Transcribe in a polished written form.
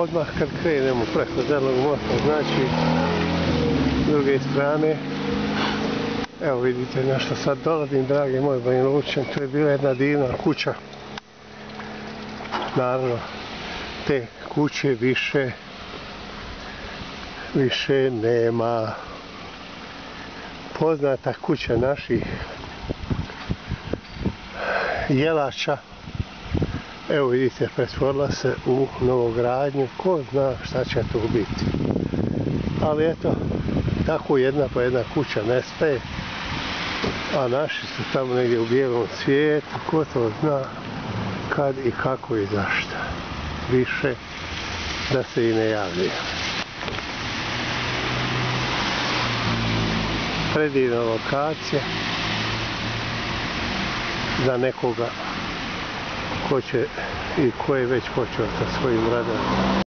Odmah kad krenemo preko Zelenog mosta, znači s druge strane, evo vidite na što sad dolazim, dragi moji Banja Lučani, to je bila jedna divna kuća. Naravno, te kuće više nema. Poznata kuća naših jelača, evo vidite, pretvorila se u novogradnju, ko zna šta će to biti. Ali eto, tako jedna po jedna kuća nestaje, a naši su tamo negdje u bijelom svijetu, ko to zna kad i kako i zašto. Više da se i ne javljaju. Predivna lokacija za nekoga ko će i ko je već počeo sa svojim radom.